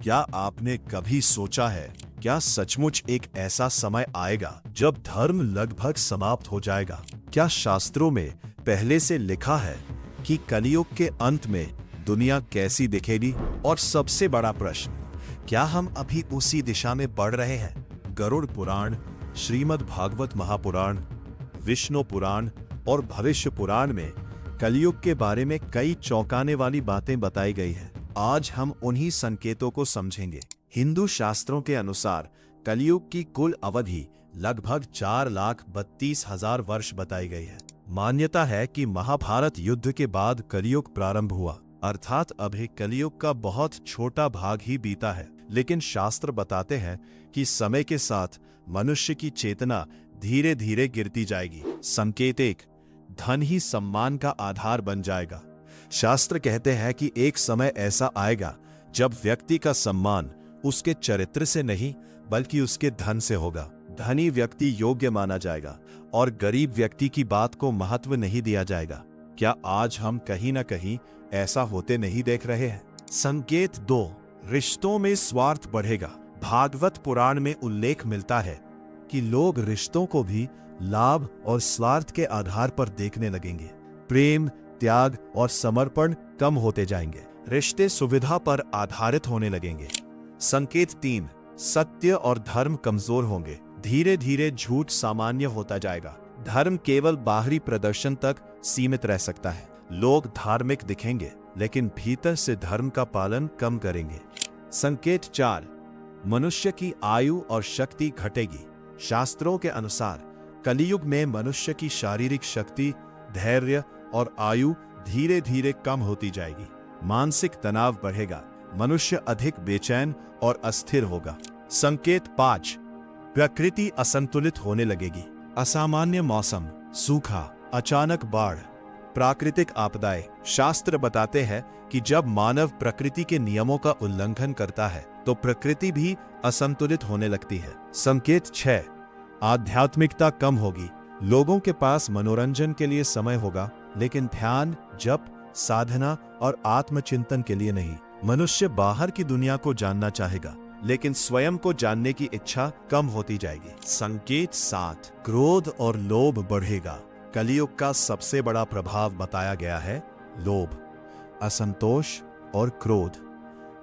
क्या आपने कभी सोचा है, क्या सचमुच एक ऐसा समय आएगा जब धर्म लगभग समाप्त हो जाएगा? क्या शास्त्रों में पहले से लिखा है कि कलयुग के अंत में दुनिया कैसी दिखेगी? और सबसे बड़ा प्रश्न, क्या हम अभी उसी दिशा में बढ़ रहे हैं? गरुड़ पुराण, श्रीमद् भागवत महापुराण, विष्णु पुराण और भविष्य पुराण में कलयुग के बारे में कई चौंकाने वाली बातें बताई गई हैं। आज हम उन्हीं संकेतों को समझेंगे। हिंदू शास्त्रों के अनुसार कलयुग की कुल अवधि लगभग 4,32,000 वर्ष बताई गई है। मान्यता है कि महाभारत युद्ध के बाद कलयुग प्रारंभ हुआ, अर्थात अभी कलयुग का बहुत छोटा भाग ही बीता है। लेकिन शास्त्र बताते हैं कि समय के साथ मनुष्य की चेतना धीरे धीरे गिरती जाएगी। संकेत एक, धन ही सम्मान का आधार बन जाएगा। शास्त्र कहते हैं कि एक समय ऐसा आएगा जब व्यक्ति का सम्मान उसके चरित्र से नहीं बल्कि उसके धन से होगा। धनी व्यक्ति योग्य माना जाएगा और गरीब व्यक्ति की बात को महत्व नहीं दिया जाएगा। क्या आज हम कहीं ना कहीं ऐसा होते नहीं देख रहे हैं? संकेत दो, रिश्तों में स्वार्थ बढ़ेगा। भागवत पुराण में उल्लेख मिलता है कि लोग रिश्तों को भी लाभ और स्वार्थ के आधार पर देखने लगेंगे। प्रेम, त्याग और समर्पण कम होते जाएंगे। रिश्ते सुविधा पर आधारित होने लगेंगे। संकेत तीन, सत्य और धर्म कमजोर होंगे। धीरे धीरे झूठ सामान्य होता जाएगा। धर्म केवल बाहरी प्रदर्शन तक सीमित रह सकता है। लोग धार्मिक दिखेंगे लेकिन भीतर से धर्म का पालन कम करेंगे। संकेत चार, मनुष्य की आयु और शक्ति घटेगी। शास्त्रों के अनुसार कलयुग में मनुष्य की शारीरिक शक्ति, धैर्य और आयु धीरे धीरे कम होती जाएगी। मानसिक तनाव बढ़ेगा। मनुष्य अधिक बेचैन और अस्थिर होगा। संकेत पाँच, प्रकृति असंतुलित होने लगेगी। असामान्य मौसम, सूखा, अचानक बाढ़, प्राकृतिक आपदाएं। शास्त्र बताते हैं कि जब मानव प्रकृति के नियमों का उल्लंघन करता है तो प्रकृति भी असंतुलित होने लगती है। संकेत छह, आध्यात्मिकता कम होगी। लोगों के पास मनोरंजन के लिए समय होगा लेकिन ध्यान, जप, साधना और आत्मचिंतन के लिए नहीं। मनुष्य बाहर की दुनिया को जानना चाहेगा लेकिन स्वयं को जानने की इच्छा कम होती जाएगी। संकेत सात, क्रोध और लोभ बढ़ेगा। कलयुग का सबसे बड़ा प्रभाव बताया गया है लोभ, असंतोष और क्रोध।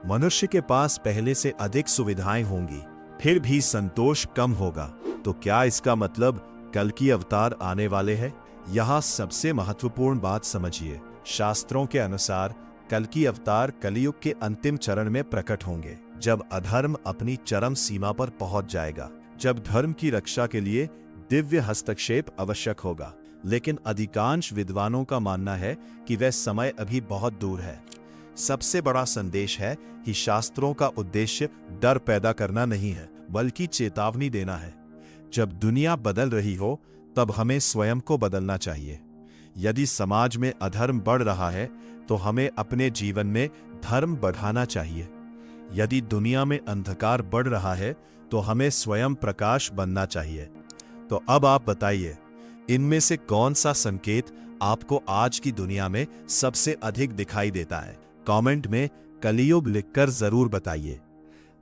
मनुष्य के पास पहले से अधिक सुविधाएं होंगी फिर भी संतोष कम होगा। तो क्या इसका मतलब कल की अवतार आने वाले हैं? यहाँ सबसे महत्वपूर्ण बात समझिए। शास्त्रों के अनुसार कल की अवतार कलयुग के अंतिम चरण में प्रकट होंगे, जब अधर्म अपनी चरम सीमा पर पहुंच जाएगा, जब धर्म की रक्षा के लिए दिव्य हस्तक्षेप आवश्यक होगा। लेकिन अधिकांश विद्वानों का मानना है कि वह समय अभी बहुत दूर है। सबसे बड़ा संदेश है कि शास्त्रों का उद्देश्य डर पैदा करना नहीं है बल्कि चेतावनी देना है। जब दुनिया बदल रही हो तब हमें स्वयं को बदलना चाहिए। यदि समाज में अधर्म बढ़ रहा है तो हमें अपने जीवन में धर्म बढ़ाना चाहिए। यदि दुनिया में अंधकार बढ़ रहा है तो हमें स्वयं प्रकाश बनना चाहिए। तो अब आप बताइए, इनमें से कौन सा संकेत आपको आज की दुनिया में सबसे अधिक दिखाई देता है? कमेंट में कलयुग लिखकर जरूर बताइए।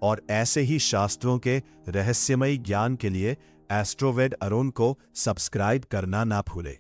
और ऐसे ही शास्त्रों के रहस्यमयी ज्ञान के लिए एस्ट्रोवेद अरुण को सब्सक्राइब करना ना भूलें।